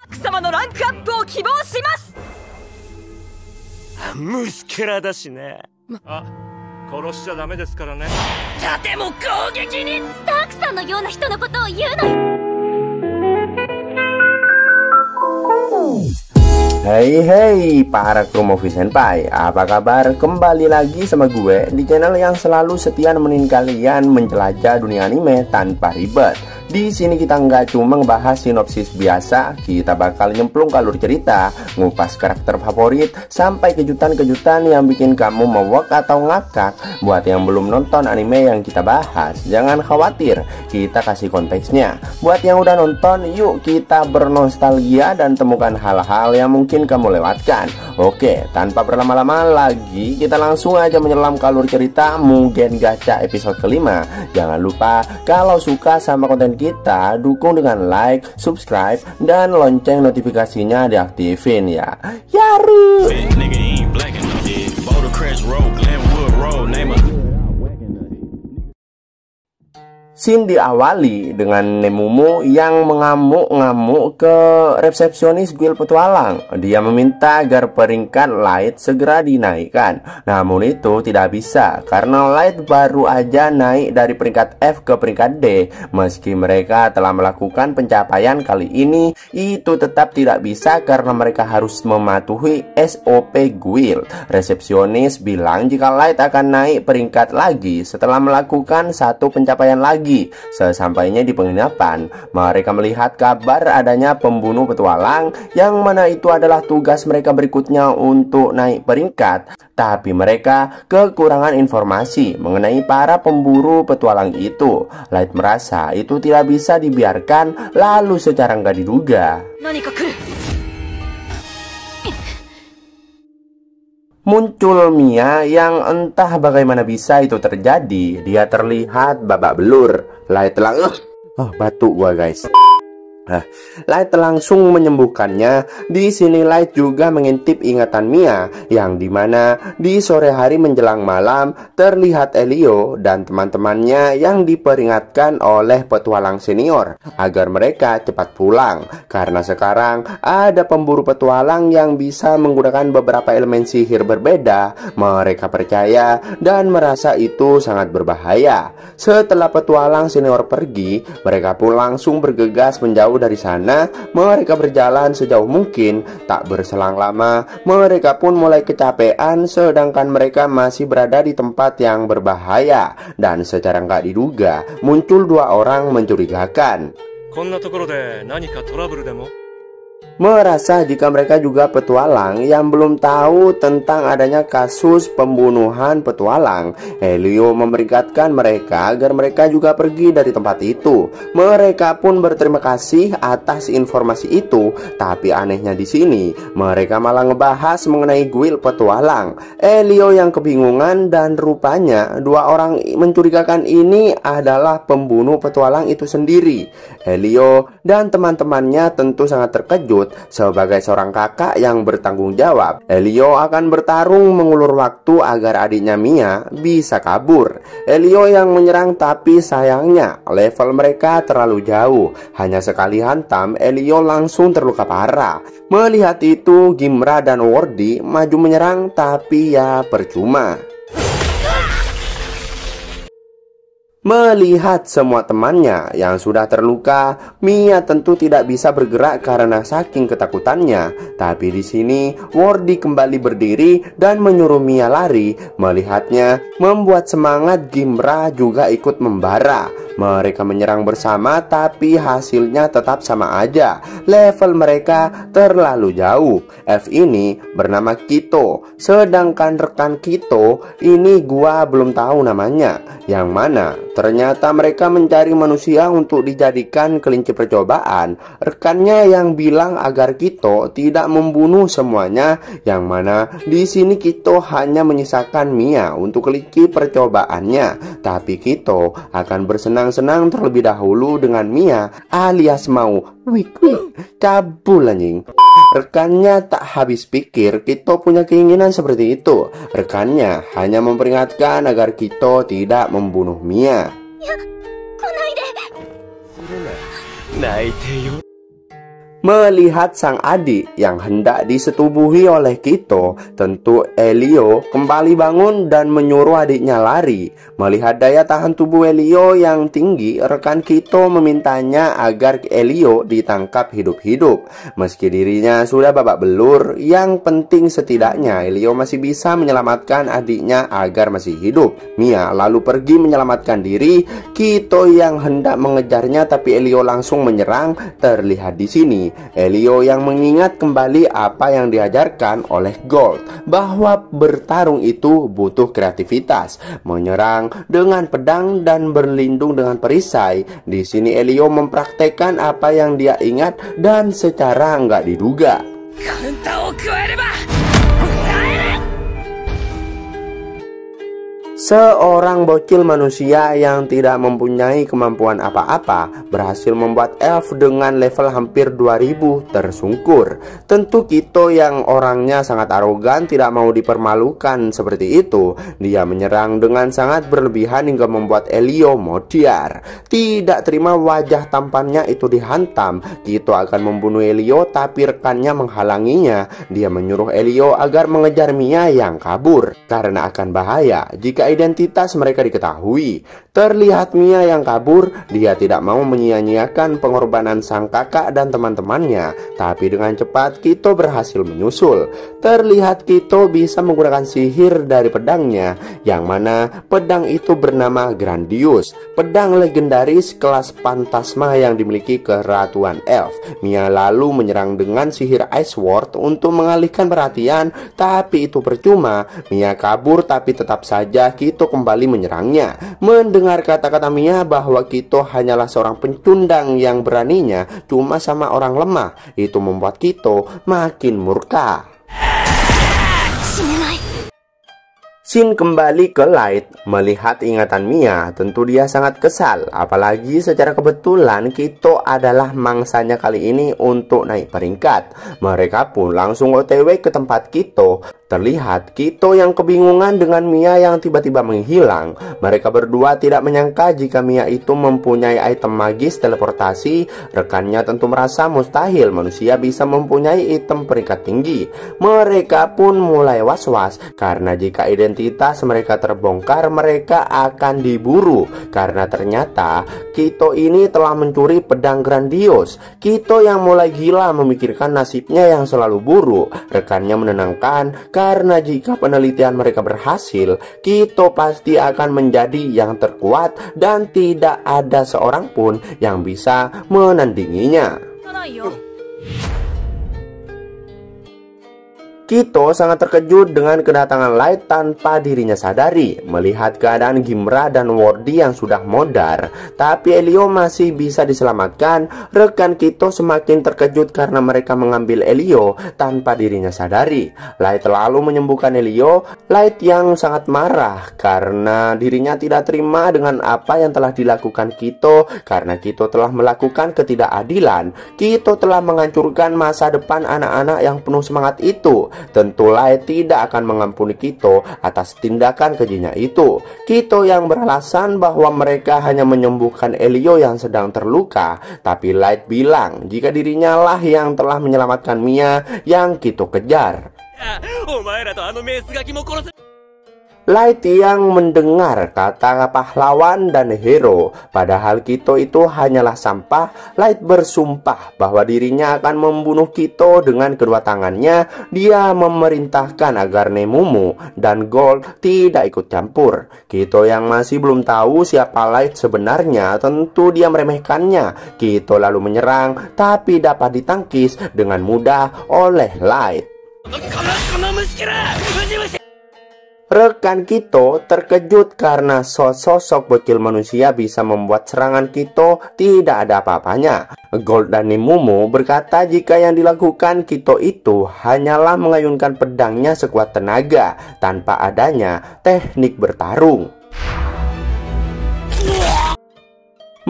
様のランクアップを希望します。虫けらだしね。あ、殺しちゃダメですからね。とても攻撃に。ダークさんのような人のことを言うのよ。Hey para kru Movie Senpai, apa kabar? Kembali lagi sama gue di channel yang selalu setia nemenin kalian menjelajah dunia anime tanpa ribet. Di sini kita nggak cuma ngebahas sinopsis biasa, kita bakal nyemplung ke alur cerita, ngupas karakter favorit, sampai kejutan-kejutan yang bikin kamu mewek atau ngakak. Buat yang belum nonton anime yang kita bahas, jangan khawatir, kita kasih konteksnya. Buat yang udah nonton, yuk kita bernostalgia dan temukan hal-hal yang mungkin kamu lewatkan. Oke, tanpa berlama-lama lagi, kita langsung aja menyelam ke alur cerita Mugen Gacha episode kelima. Jangan lupa, kalau suka sama konten kita, dukung dengan like, subscribe, dan lonceng notifikasinya diaktifin ya. Yaru! Scene diawali dengan Nemumu yang mengamuk-ngamuk ke resepsionis guild petualang. Dia meminta agar peringkat Light segera dinaikkan. Namun itu tidak bisa karena Light baru aja naik dari peringkat F ke peringkat D. Meski mereka telah melakukan pencapaian kali ini, itu tetap tidak bisa karena mereka harus mematuhi SOP guild. Resepsionis bilang jika Light akan naik peringkat lagi setelah melakukan satu pencapaian lagi. Sesampainya di penginapan, mereka melihat kabar adanya pembunuh petualang, yang mana itu adalah tugas mereka berikutnya untuk naik peringkat. Tapi mereka kekurangan informasi mengenai para pemburu petualang itu. Light merasa itu tidak bisa dibiarkan, lalu secara nggak diduga muncul Mia yang entah bagaimana bisa itu terjadi. Dia terlihat babak belur. Light batuk gua guys. Light langsung menyembuhkannya. Di sini Light juga mengintip ingatan Mia, yang dimana di sore hari menjelang malam terlihat Elio dan teman-temannya yang diperingatkan oleh petualang senior agar mereka cepat pulang karena sekarang ada pemburu petualang yang bisa menggunakan beberapa elemen sihir berbeda. Mereka percaya dan merasa itu sangat berbahaya. Setelah petualang senior pergi, mereka pun langsung bergegas menjauh dari sana. Mereka berjalan sejauh mungkin. Tak berselang lama, mereka pun mulai kecapean, sedangkan mereka masih berada di tempat yang berbahaya. Dan secara nggak diduga, muncul dua orang mencurigakan. Merasa jika mereka juga petualang yang belum tahu tentang adanya kasus pembunuhan petualang, Elio memperingatkan mereka agar mereka juga pergi dari tempat itu. Mereka pun berterima kasih atas informasi itu, tapi anehnya di sini mereka malah ngebahas mengenai guild petualang. Elio yang kebingungan dan rupanya dua orang mencurigakan ini adalah pembunuh petualang itu sendiri. Elio dan teman-temannya tentu sangat terkejut. Sebagai seorang kakak yang bertanggung jawab, Elio akan bertarung mengulur waktu agar adiknya Mia bisa kabur. Elio yang menyerang, tapi sayangnya level mereka terlalu jauh. Hanya sekali hantam, Elio langsung terluka parah. Melihat itu, Gimra dan Wordy maju menyerang, tapi ya percuma. Melihat semua temannya yang sudah terluka, Mia tentu tidak bisa bergerak karena saking ketakutannya. Tapi di sini Wordy kembali berdiri dan menyuruh Mia lari. Melihatnya membuat semangat Gimra juga ikut membara. Mereka menyerang bersama, tapi hasilnya tetap sama aja. Level mereka terlalu jauh. F ini bernama Kito, sedangkan rekan Kito ini gua belum tahu namanya. Yang mana ternyata mereka mencari manusia untuk dijadikan kelinci percobaan. Rekannya yang bilang agar Kito tidak membunuh semuanya, yang mana di sini Kito hanya menyisakan Mia untuk kelinci percobaannya. Tapi Kito akan bersenang-senang terlebih dahulu dengan Mia, alias mau wik cabul anjing. Rekannya tak habis pikir Kito punya keinginan seperti itu. Rekannya hanya memperingatkan agar Kito tidak membunuh Mia. Melihat sang adik yang hendak disetubuhi oleh Kito, tentu Elio kembali bangun dan menyuruh adiknya lari. Melihat daya tahan tubuh Elio yang tinggi, rekan Kito memintanya agar Elio ditangkap hidup-hidup. Meski dirinya sudah babak belur, yang penting setidaknya Elio masih bisa menyelamatkan adiknya agar masih hidup. Mia lalu pergi menyelamatkan diri. Kito yang hendak mengejarnya, tapi Elio langsung menyerang. Terlihat di sini Elio yang mengingat kembali apa yang diajarkan oleh Gold, bahwa bertarung itu butuh kreativitas, menyerang dengan pedang dan berlindung dengan perisai. Di sini Elio mempraktekkan apa yang dia ingat dan secara nggak diduga. カウンターを加えれば耐える。 Seorang bocil manusia yang tidak mempunyai kemampuan apa-apa berhasil membuat elf dengan level hampir 2000 tersungkur. Tentu Kito yang orangnya sangat arogan tidak mau dipermalukan seperti itu. Dia menyerang dengan sangat berlebihan hingga membuat Elio modiar. Tidak terima wajah tampannya itu dihantam, Kito akan membunuh Elio, tapi rekannya menghalanginya. Dia menyuruh Elio agar mengejar Mia yang kabur karena akan bahaya jika identitas mereka diketahui. Terlihat Mia yang kabur, dia tidak mau menyia-nyiakan pengorbanan sang kakak dan teman-temannya. Tapi dengan cepat Kito berhasil menyusul. Terlihat Kito bisa menggunakan sihir dari pedangnya, yang mana pedang itu bernama Grandius, pedang legendaris kelas Phantasma yang dimiliki keratuan elf. Mia lalu menyerang dengan sihir Ice Sword untuk mengalihkan perhatian, tapi itu percuma. Mia kabur, tapi tetap saja Kito kembali menyerangnya. Mendengar kata-kata Mia bahwa Kito hanyalah seorang pencundang yang beraninya cuma sama orang lemah, itu membuat Kito makin murka. Shin kembali ke Light. Melihat ingatan Mia, tentu dia sangat kesal. Apalagi secara kebetulan Kito adalah mangsanya kali ini untuk naik peringkat. Mereka pun langsung OTW ke tempat Kito. Terlihat Kito yang kebingungan dengan Mia yang tiba-tiba menghilang. Mereka berdua tidak menyangka jika Mia itu mempunyai item magis teleportasi. Rekannya tentu merasa mustahil manusia bisa mempunyai item peringkat tinggi. Mereka pun mulai was-was karena jika identitas mereka terbongkar, mereka akan diburu. Karena ternyata Kito ini telah mencuri pedang Grandius. Kito yang mulai gila memikirkan nasibnya yang selalu buruk. Rekannya menenangkan, karena jika penelitian mereka berhasil, Kito pasti akan menjadi yang terkuat dan tidak ada seorang pun yang bisa menandinginya. Kito sangat terkejut dengan kedatangan Light tanpa dirinya sadari. Melihat keadaan Gimra dan Wordy yang sudah modar, tapi Elio masih bisa diselamatkan, rekan Kito semakin terkejut karena mereka mengambil Elio tanpa dirinya sadari. Light lalu menyembuhkan Elio. Light yang sangat marah karena dirinya tidak terima dengan apa yang telah dilakukan Kito, karena Kito telah melakukan ketidakadilan. Kito telah menghancurkan masa depan anak-anak yang penuh semangat itu. Tentu Light tidak akan mengampuni Kito atas tindakan kejinya itu. Kito yang beralasan bahwa mereka hanya menyembuhkan Elio yang sedang terluka, tapi Light bilang jika dirinya lah yang telah menyelamatkan Mia yang Kito kejar. Light yang mendengar kata pahlawan dan hero, padahal Kito itu hanyalah sampah. Light bersumpah bahwa dirinya akan membunuh Kito dengan kedua tangannya. Dia memerintahkan agar Nemumu dan Gold tidak ikut campur. Kito yang masih belum tahu siapa Light sebenarnya, tentu dia meremehkannya. Kito lalu menyerang, tapi dapat ditangkis dengan mudah oleh Light. Rekan Kito terkejut karena sosok bocil manusia bisa membuat serangan Kito tidak ada apa-apanya. Gold dan Nemumu berkata jika yang dilakukan Kito itu hanyalah mengayunkan pedangnya sekuat tenaga tanpa adanya teknik bertarung.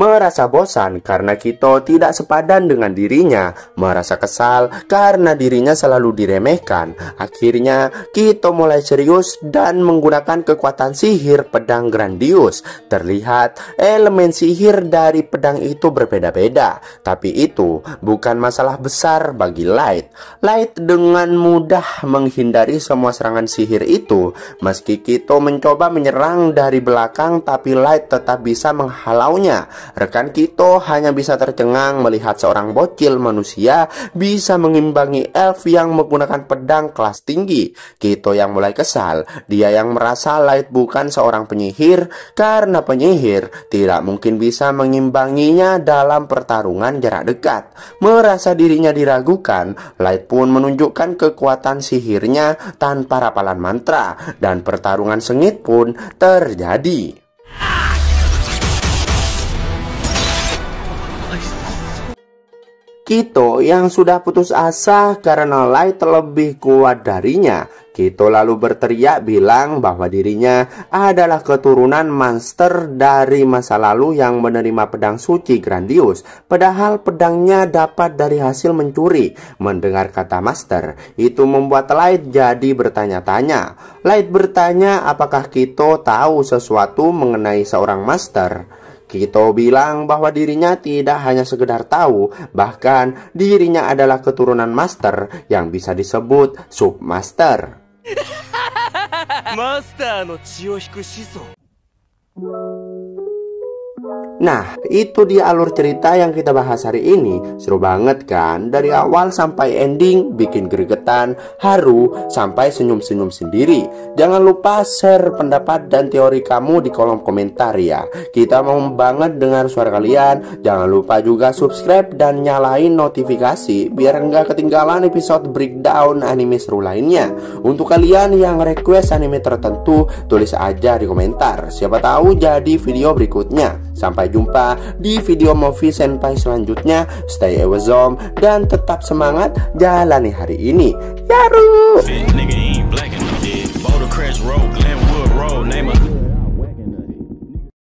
merasa bosan karena Kito tidak sepadan dengan dirinya, merasa kesal karena dirinya selalu diremehkan. Akhirnya Kito mulai serius dan menggunakan kekuatan sihir pedang Grandius. Terlihat elemen sihir dari pedang itu berbeda-beda, tapi itu bukan masalah besar bagi Light. Light dengan mudah menghindari semua serangan sihir itu. Meski Kito mencoba menyerang dari belakang, tapi Light tetap bisa menghalaunya. Rekan Kito hanya bisa tercengang melihat seorang bocil manusia bisa mengimbangi elf yang menggunakan pedang kelas tinggi. Kito yang mulai kesal. Dia yang merasa Light bukan seorang penyihir, karena penyihir tidak mungkin bisa mengimbanginya dalam pertarungan jarak dekat. Merasa dirinya diragukan, Light pun menunjukkan kekuatan sihirnya tanpa rapalan mantra, dan pertarungan sengit pun terjadi. Kito yang sudah putus asa karena Light lebih kuat darinya. Kito lalu berteriak bilang bahwa dirinya adalah keturunan monster dari masa lalu yang menerima pedang suci Grandius. Padahal pedangnya dapat dari hasil mencuri. Mendengar kata master, itu membuat Light jadi bertanya-tanya. Light bertanya apakah Kito tahu sesuatu mengenai seorang master. Kito bilang bahwa dirinya tidak hanya sekedar tahu, bahkan dirinya adalah keturunan master yang bisa disebut submaster. Nah, itu dia alur cerita yang kita bahas hari ini. Seru banget kan? Dari awal sampai ending, bikin gregetan, haru, sampai senyum-senyum sendiri. Jangan lupa share pendapat dan teori kamu di kolom komentar ya. Kita mau banget dengar suara kalian. Jangan lupa juga subscribe dan nyalain notifikasi biar nggak ketinggalan episode breakdown anime seru lainnya. Untuk kalian yang request anime tertentu, tulis aja di komentar. Siapa tahu jadi video berikutnya. Sampai jumpa di video movie senpai selanjutnya. Stay awesome dan tetap semangat jalani hari ini. Yaru!